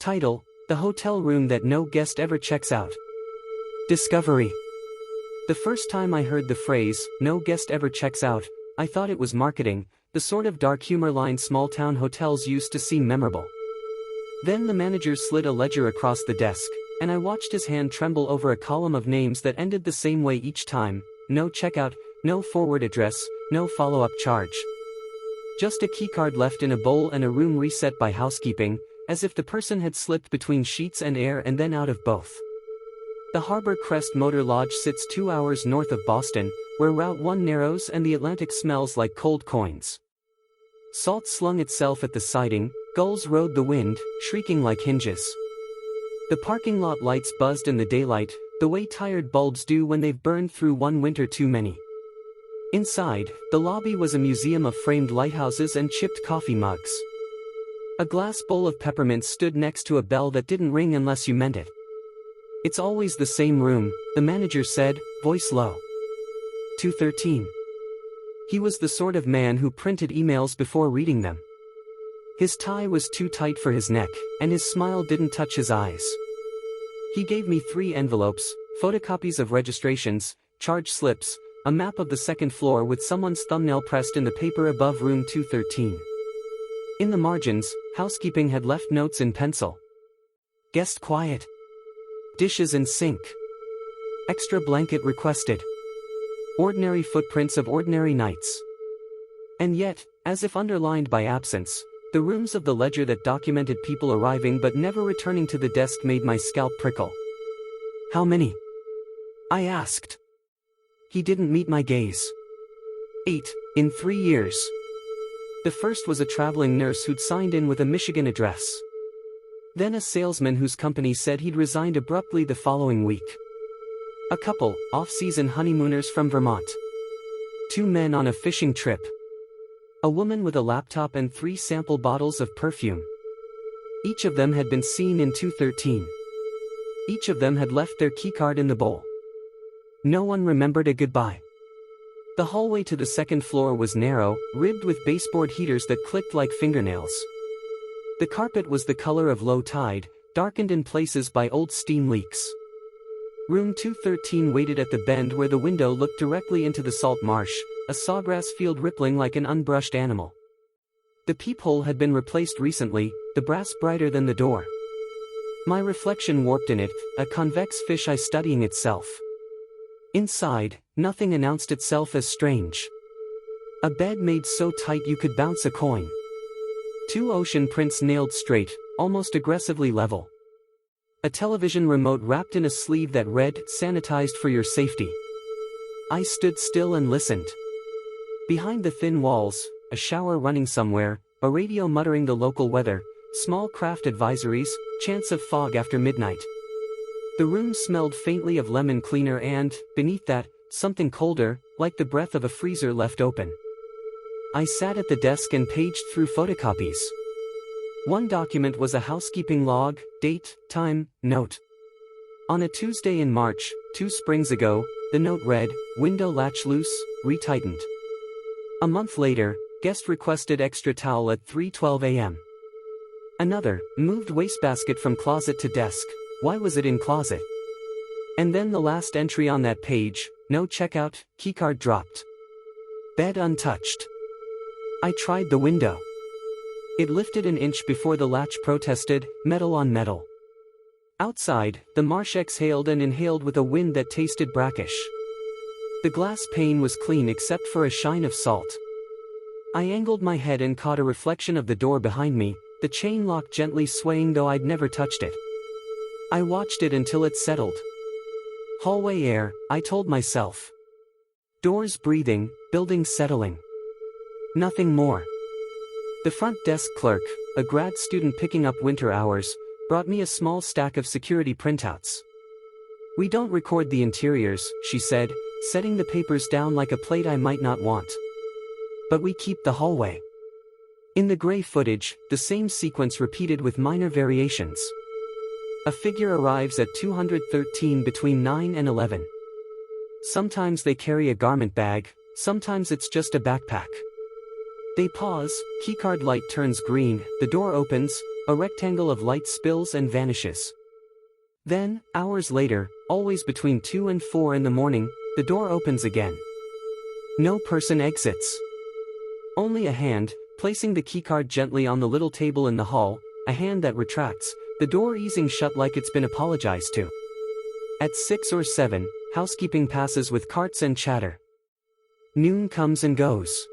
Title: The Hotel Room That No Guest Ever Checks Out. Discovery. The first time I heard the phrase, "no guest ever checks out," I thought it was marketing, the sort of dark humor line small-town hotels used to seem memorable. Then the manager slid a ledger across the desk, and I watched his hand tremble over a column of names that ended the same way each time: no checkout, no forward address, no follow-up charge. Just a keycard left in a bowl and a room reset by housekeeping, as if the person had slipped between sheets and air and then out of both. The Harbor Crest Motor Lodge sits 2 hours north of Boston, where Route 1 narrows and the Atlantic smells like cold coins. Salt slung itself at the siding, gulls rode the wind, shrieking like hinges. The parking lot lights buzzed in the daylight, the way tired bulbs do when they've burned through one winter too many. Inside, the lobby was a museum of framed lighthouses and chipped coffee mugs. A glass bowl of peppermints stood next to a bell that didn't ring unless you meant it. "It's always the same room," the manager said, voice low. 213. He was the sort of man who printed emails before reading them. His tie was too tight for his neck, and his smile didn't touch his eyes. He gave me 3 envelopes, photocopies of registrations, charge slips, a map of the second floor with someone's thumbnail pressed in the paper above room 213. In the margins, housekeeping had left notes in pencil. Guest quiet. Dishes in sink. Extra blanket requested. Ordinary footprints of ordinary nights. And yet, as if underlined by absence, the rooms of the ledger that documented people arriving but never returning to the desk made my scalp prickle. "How many?" I asked. He didn't meet my gaze. 8, in 3 years. The first was a traveling nurse who'd signed in with a Michigan address. Then a salesman whose company said he'd resigned abruptly the following week. A couple, off-season honeymooners from Vermont. 2 men on a fishing trip. A woman with a laptop and 3 sample bottles of perfume. Each of them had been seen in 213. Each of them had left their keycard in the bowl. No one remembered a goodbye. The hallway to the second floor was narrow, ribbed with baseboard heaters that clicked like fingernails. The carpet was the color of low tide, darkened in places by old steam leaks. Room 213 waited at the bend where the window looked directly into the salt marsh, a sawgrass field rippling like an unbrushed animal. The peephole had been replaced recently, the brass brighter than the door. My reflection warped in it, a convex fisheye studying itself. Inside, nothing announced itself as strange. A bed made so tight you could bounce a coin. 2 ocean prints nailed straight, almost aggressively level. A television remote wrapped in a sleeve that read, "Sanitized for your safety." I stood still and listened. Behind the thin walls, a shower running somewhere, a radio muttering the local weather, small craft advisories, chance of fog after midnight. The room smelled faintly of lemon cleaner and, beneath that, something colder, like the breath of a freezer left open. I sat at the desk and paged through photocopies. One document was a housekeeping log, date, time, note. On a Tuesday in March, 2 springs ago, the note read, "Window latch loose, retightened." A month later, guest requested extra towel at 3:12 a.m. Another, moved wastebasket from closet to desk. Why was it in closet? And then the last entry on that page, no checkout, keycard dropped. Bed untouched. I tried the window. It lifted an inch before the latch protested, metal on metal. Outside, the marsh exhaled and inhaled with a wind that tasted brackish. The glass pane was clean except for a shine of salt. I angled my head and caught a reflection of the door behind me, the chain lock gently swaying though I'd never touched it. I watched it until it settled. Hallway air, I told myself. Doors breathing, building settling. Nothing more. The front desk clerk, a grad student picking up winter hours, brought me a small stack of security printouts. "We don't record the interiors," she said, setting the papers down like a plate I might not want. "But we keep the hallway." In the gray footage, the same sequence repeated with minor variations. A figure arrives at 213 between 9 and 11. Sometimes they carry a garment bag, sometimes it's just a backpack. They pause, keycard light turns green, the door opens, a rectangle of light spills and vanishes. Then, hours later, always between 2 and 4 in the morning, the door opens again. No person exits. Only a hand, placing the keycard gently on the little table in the hall, a hand that retracts, the door easing shut like it's been apologized to. At 6 or 7, housekeeping passes with carts and chatter. Noon comes and goes.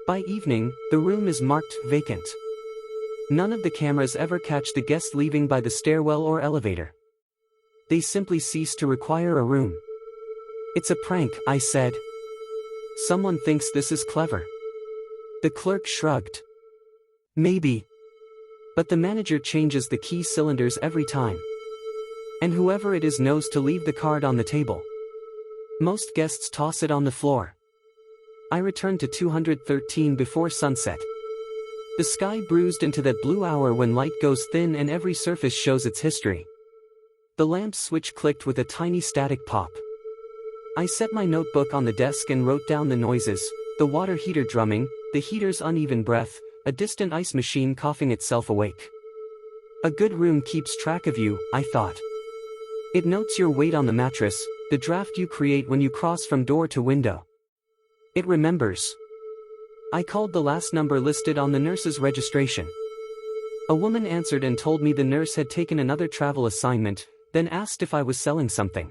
By evening, the room is marked vacant. None of the cameras ever catch the guest leaving by the stairwell or elevator. They simply cease to require a room. It's a prank, I said. Someone thinks this is clever. The clerk shrugged. Maybe. But the manager changes the key cylinders every time. And whoever it is knows to leave the card on the table. Most guests toss it on the floor. I return to 213 before sunset. The sky bruised into that blue hour when light goes thin and every surface shows its history. The lamp switch clicked with a tiny static pop. I set my notebook on the desk and wrote down the noises, the water heater drumming, the heater's uneven breath, a distant ice machine coughing itself awake. A good room keeps track of you, I thought. It notes your weight on the mattress, the draft you create when you cross from door to window. It remembers. I called the last number listed on the nurse's registration. A woman answered and told me the nurse had taken another travel assignment, then asked if I was selling something.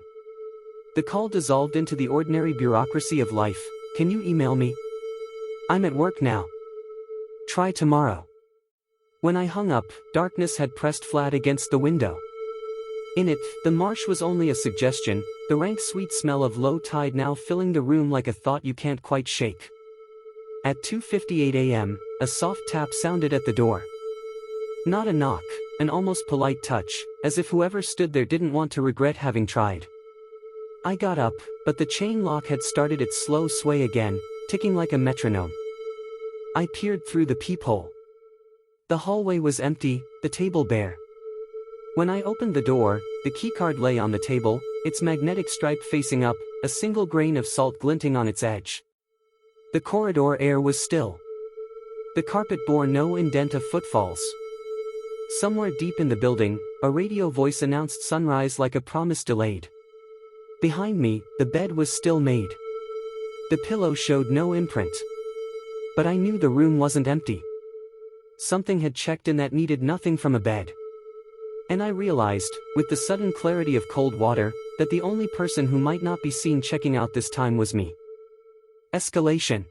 The call dissolved into the ordinary bureaucracy of life. Can you email me? I'm at work now. Try tomorrow. When I hung up, darkness had pressed flat against the window. In it, the marsh was only a suggestion, the rank sweet smell of low tide now filling the room like a thought you can't quite shake. At 2:58 a.m., a soft tap sounded at the door. Not a knock, an almost polite touch, as if whoever stood there didn't want to regret having tried. I got up, but the chain lock had started its slow sway again, ticking like a metronome. I peered through the peephole. The hallway was empty, the table bare. When I opened the door, the keycard lay on the table, its magnetic stripe facing up, a single grain of salt glinting on its edge. The corridor air was still. The carpet bore no indent of footfalls. Somewhere deep in the building, a radio voice announced sunrise like a promise delayed. Behind me, the bed was still made. The pillow showed no imprint. But I knew the room wasn't empty. Something had checked in that needed nothing from a bed. And I realized, with the sudden clarity of cold water, that the only person who might not be seen checking out this time was me. Escalation.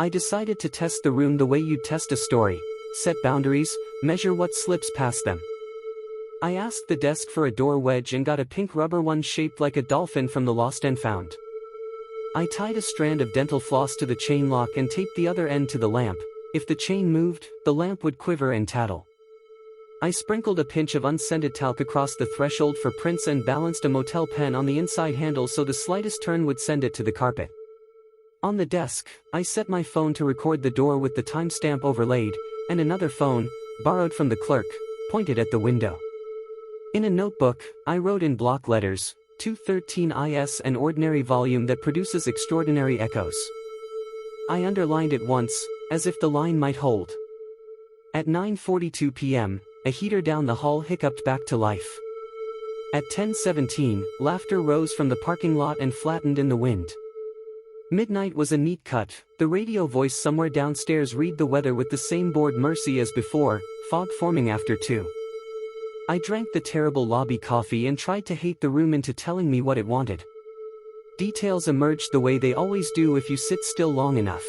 I decided to test the room the way you'd test a story, set boundaries, measure what slips past them. I asked the desk for a door wedge and got a pink rubber one shaped like a dolphin from the Lost and Found. I tied a strand of dental floss to the chain lock and taped the other end to the lamp. If the chain moved, the lamp would quiver and tattle. I sprinkled a pinch of unscented talc across the threshold for prints and balanced a motel pen on the inside handle so the slightest turn would send it to the carpet. On the desk, I set my phone to record the door with the timestamp overlaid, and another phone, borrowed from the clerk, pointed at the window. In a notebook, I wrote in block letters, 213 is an ordinary volume that produces extraordinary echoes. I underlined it once, as if the line might hold. At 9:42 p.m., a heater down the hall hiccuped back to life. At 10:17, laughter rose from the parking lot and flattened in the wind. Midnight was a neat cut, the radio voice somewhere downstairs read the weather with the same bored mercy as before, fog forming after 2. I drank the terrible lobby coffee and tried to hate the room into telling me what it wanted. Details emerged the way they always do if you sit still long enough.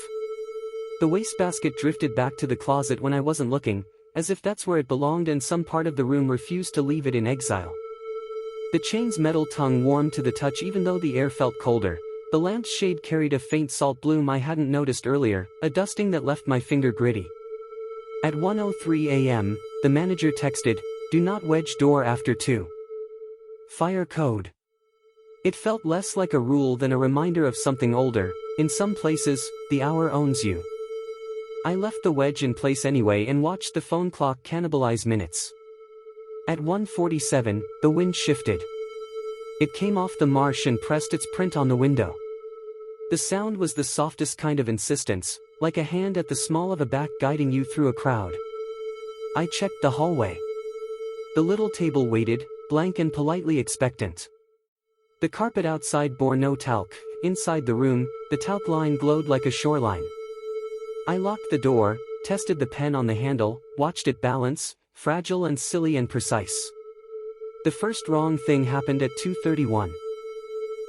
The wastebasket drifted back to the closet when I wasn't looking, as if that's where it belonged and some part of the room refused to leave it in exile. The chain's metal tongue warmed to the touch even though the air felt colder. The lamp's shade carried a faint salt bloom I hadn't noticed earlier, a dusting that left my finger gritty. At 1:03 a.m., the manager texted, "Do not wedge door after 2. Fire code." It felt less like a rule than a reminder of something older. In some places, the hour owns you. I left the wedge in place anyway and watched the phone clock cannibalize minutes. At 1:47, the wind shifted. It came off the marsh and pressed its print on the window. The sound was the softest kind of insistence, like a hand at the small of a back guiding you through a crowd. I checked the hallway. The little table waited, blank and politely expectant. The carpet outside bore no talc. Inside the room, the talc line glowed like a shoreline. I locked the door, tested the pen on the handle, watched it balance, fragile and silly and precise. The first wrong thing happened at 2:31.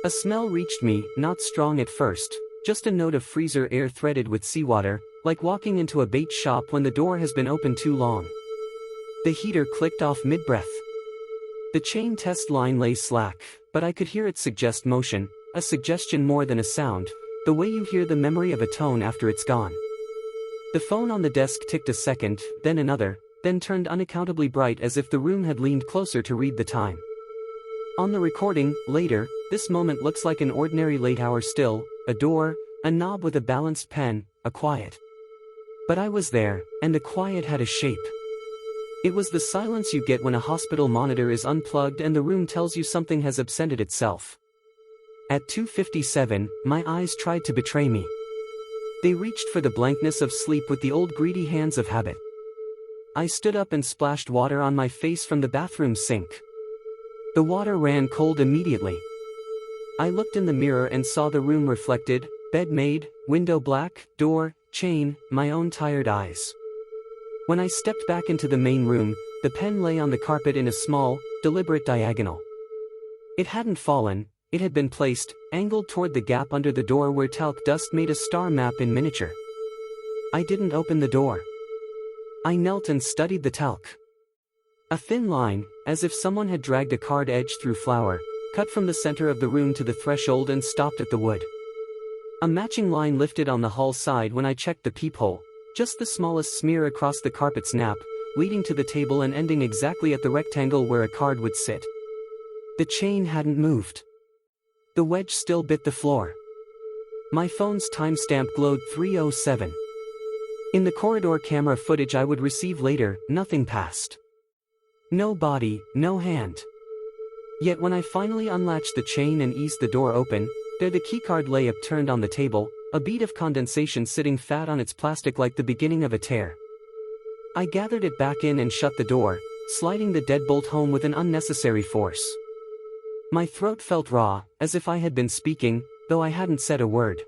A smell reached me, not strong at first, just a note of freezer air threaded with seawater, like walking into a bait shop when the door has been open too long. The heater clicked off mid-breath. The chain test line lay slack, but I could hear it suggest motion, a suggestion more than a sound, the way you hear the memory of a tone after it's gone. The phone on the desk ticked a second, then another, then turned unaccountably bright as if the room had leaned closer to read the time. On the recording, later, this moment looks like an ordinary late hour still, a door, a knob with a balanced pen, a quiet. But I was there, and the quiet had a shape. It was the silence you get when a hospital monitor is unplugged and the room tells you something has absented itself. At 2:57, my eyes tried to betray me. They reached for the blankness of sleep with the old greedy hands of habit. I stood up and splashed water on my face from the bathroom sink. The water ran cold immediately. I looked in the mirror and saw the room reflected, bed made, window black, door, chain, my own tired eyes. When I stepped back into the main room, the pen lay on the carpet in a small, deliberate diagonal. It hadn't fallen, it had been placed, angled toward the gap under the door where talc dust made a star map in miniature. I didn't open the door. I knelt and studied the talc. A thin line, as if someone had dragged a card edge through flour, cut from the center of the room to the threshold and stopped at the wood. A matching line lifted on the hall side when I checked the peephole, just the smallest smear across the carpet's nap, leading to the table and ending exactly at the rectangle where a card would sit. The chain hadn't moved. The wedge still bit the floor. My phone's timestamp glowed 3:07. In the corridor camera footage I would receive later, nothing passed. No body, no hand. Yet when I finally unlatched the chain and eased the door open, there the keycard lay upturned on the table, a bead of condensation sitting fat on its plastic like the beginning of a tear. I gathered it back in and shut the door, sliding the deadbolt home with an unnecessary force. My throat felt raw, as if I had been speaking, though I hadn't said a word.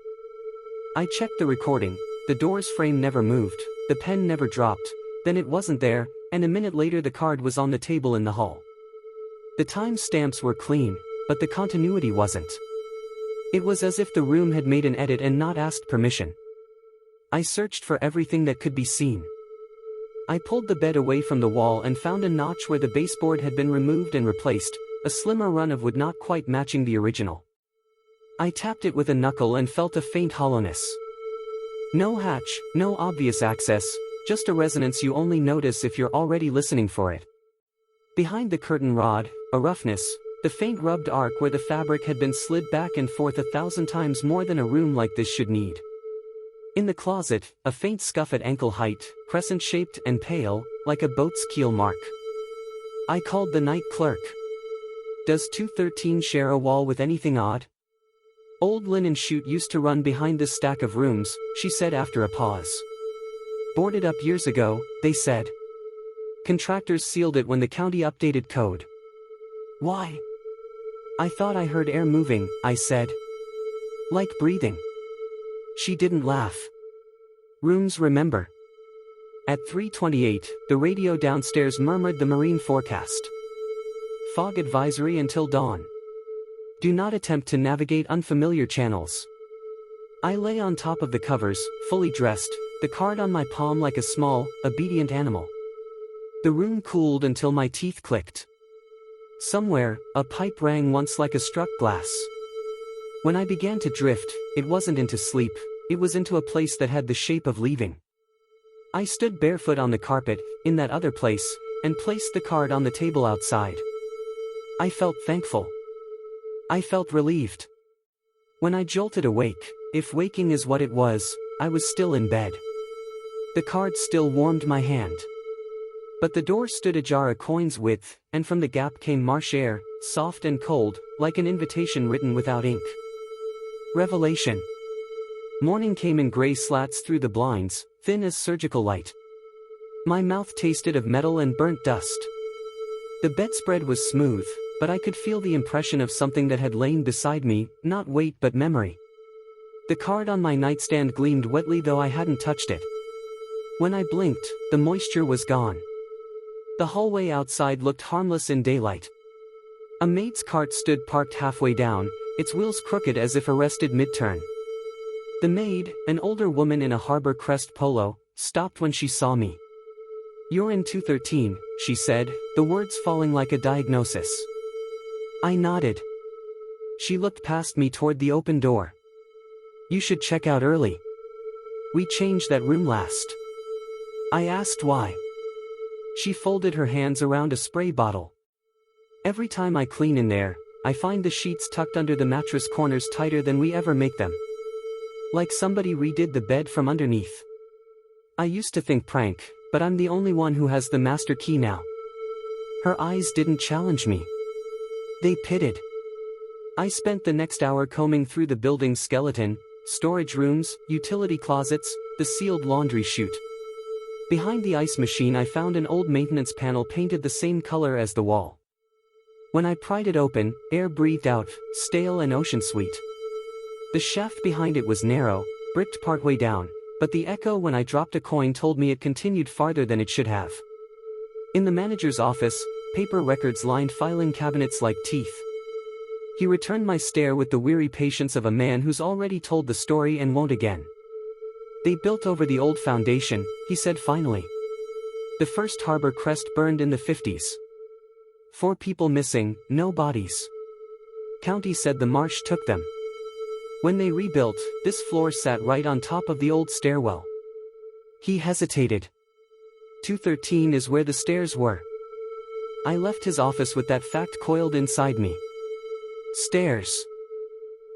I checked the recording, the door's frame never moved, the pen never dropped, then it wasn't there, and a minute later the card was on the table in the hall. The time stamps were clean, but the continuity wasn't. It was as if the room had made an edit and not asked permission. I searched for everything that could be seen. I pulled the bed away from the wall and found a notch where the baseboard had been removed and replaced, a slimmer run of wood not quite matching the original. I tapped it with a knuckle and felt a faint hollowness. No hatch, no obvious access, just a resonance you only notice if you're already listening for it. Behind the curtain rod, a roughness, the faint rubbed arc where the fabric had been slid back and forth 1,000 times more than a room like this should need. In the closet, a faint scuff at ankle height, crescent-shaped and pale, like a boat's keel mark. I called the night clerk. "Does 213 share a wall with anything odd?" "Old linen chute used to run behind this stack of rooms," she said after a pause. "Boarded up years ago," they said. "Contractors sealed it when the county updated code." "Why?" "I thought I heard air moving," I said. "Like breathing." She didn't laugh. Rooms remember. At 3:28, the radio downstairs murmured the marine forecast. Fog advisory until dawn. Do not attempt to navigate unfamiliar channels. I lay on top of the covers, fully dressed, the card on my palm like a small, obedient animal. The room cooled until my teeth clicked. Somewhere, a pipe rang once like a struck glass. When I began to drift, it wasn't into sleep, it was into a place that had the shape of leaving. I stood barefoot on the carpet, in that other place, and placed the card on the table outside. I felt thankful. I felt relieved. When I jolted awake, if waking is what it was, I was still in bed. The card still warmed my hand. But the door stood ajar a coin's width, and from the gap came marsh air, soft and cold, like an invitation written without ink. Revelation. Morning came in gray slats through the blinds, thin as surgical light. My mouth tasted of metal and burnt dust. The bedspread was smooth, but I could feel the impression of something that had lain beside me, not weight but memory. The card on my nightstand gleamed wetly though I hadn't touched it. When I blinked, the moisture was gone. The hallway outside looked harmless in daylight. A maid's cart stood parked halfway down, its wheels crooked as if arrested mid-turn. The maid, an older woman in a Harbor Crest polo, stopped when she saw me. "You're in 213, she said, the words falling like a diagnosis. I nodded. She looked past me toward the open door. "You should check out early. We changed that room last." I asked why. She folded her hands around a spray bottle. "Every time I clean in there, I find the sheets tucked under the mattress corners tighter than we ever make them. Like somebody redid the bed from underneath. I used to think prank, but I'm the only one who has the master key now." Her eyes didn't challenge me. They pitted. I spent the next hour combing through the building's skeleton, storage rooms, utility closets, the sealed laundry chute. Behind the ice machine I found an old maintenance panel painted the same color as the wall. When I pried it open, air breathed out, stale and ocean sweet. The shaft behind it was narrow, bricked partway down, but the echo when I dropped a coin told me it continued farther than it should have. In the manager's office, paper records lined filing cabinets like teeth. He returned my stare with the weary patience of a man who's already told the story and won't again. "They built over the old foundation," he said finally. "The first Harbor Crest burned in the 50s. 4 people missing, no bodies. County said the marsh took them. When they rebuilt, this floor sat right on top of the old stairwell." He hesitated. 213 is where the stairs were." I left his office with that fact coiled inside me. Stairs.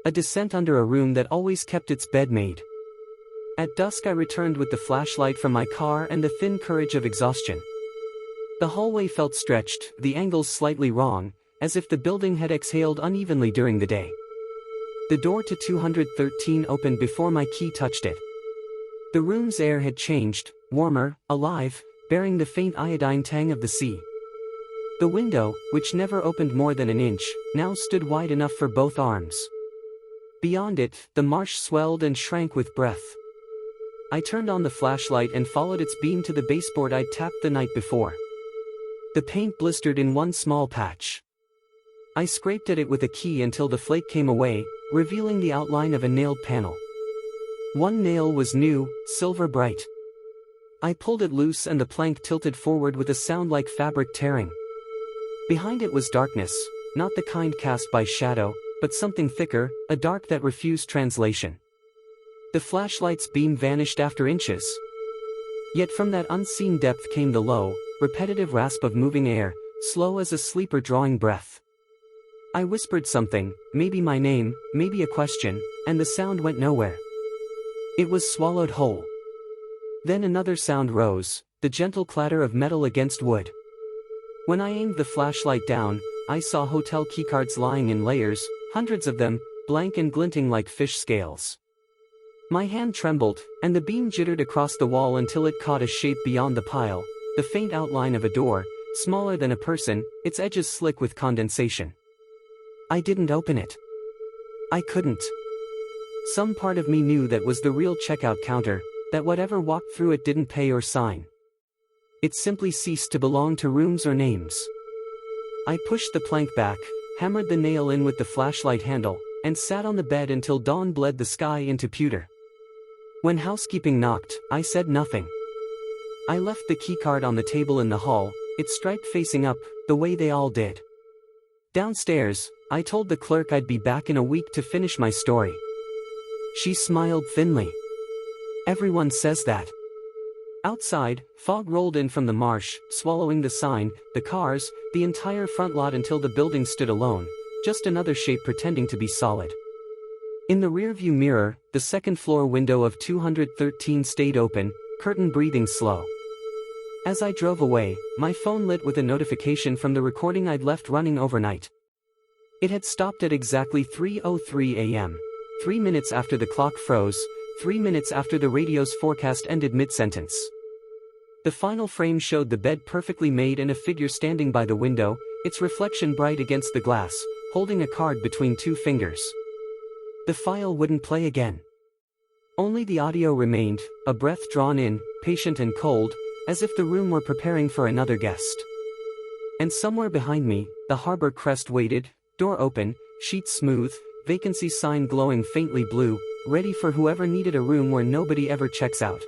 A descent under a room that always kept its bed made. At dusk I returned with the flashlight from my car and the thin courage of exhaustion. The hallway felt stretched, the angles slightly wrong, as if the building had exhaled unevenly during the day. The door to 213 opened before my key touched it. The room's air had changed, warmer, alive, bearing the faint iodine tang of the sea. The window, which never opened more than an inch, now stood wide enough for both arms. Beyond it, the marsh swelled and shrank with breath. I turned on the flashlight and followed its beam to the baseboard I'd tapped the night before. The paint blistered in one small patch. I scraped at it with a key until the flake came away, revealing the outline of a nailed panel. One nail was new, silver bright. I pulled it loose and the plank tilted forward with a sound like fabric tearing. Behind it was darkness, not the kind cast by shadow, but something thicker, a dark that refused translation. The flashlight's beam vanished after inches. Yet from that unseen depth came the low, repetitive rasp of moving air, slow as a sleeper drawing breath. I whispered something, maybe my name, maybe a question, and the sound went nowhere. It was swallowed whole. Then another sound rose, the gentle clatter of metal against wood. When I aimed the flashlight down, I saw hotel keycards lying in layers, hundreds of them, blank and glinting like fish scales. My hand trembled, and the beam jittered across the wall until it caught a shape beyond the pile, the faint outline of a door, smaller than a person, its edges slick with condensation. I didn't open it. I couldn't. Some part of me knew that was the real checkout counter, that whatever walked through it didn't pay or sign. It simply ceased to belong to rooms or names. I pushed the plank back, hammered the nail in with the flashlight handle, and sat on the bed until dawn bled the sky into pewter. When housekeeping knocked, I said nothing. I left the keycard on the table in the hall, its stripe facing up, the way they all did. Downstairs, I told the clerk I'd be back in a week to finish my story. She smiled thinly. Everyone says that. Outside, fog rolled in from the marsh, swallowing the sign, the cars, the entire front lot until the building stood alone, just another shape pretending to be solid. In the rearview mirror, the second-floor window of 213 stayed open, curtain breathing slow. As I drove away, my phone lit with a notification from the recording I'd left running overnight. It had stopped at exactly 3:03 a.m., 3 minutes after the clock froze, 3 minutes after the radio's forecast ended mid-sentence. The final frame showed the bed perfectly made and a figure standing by the window, its reflection bright against the glass, holding a card between two fingers. The file wouldn't play again. Only the audio remained, a breath drawn in, patient and cold, as if the room were preparing for another guest. And somewhere behind me, the Harbor Crest waited, door open, sheets smooth, vacancy sign glowing faintly blue, ready for whoever needed a room where nobody ever checks out.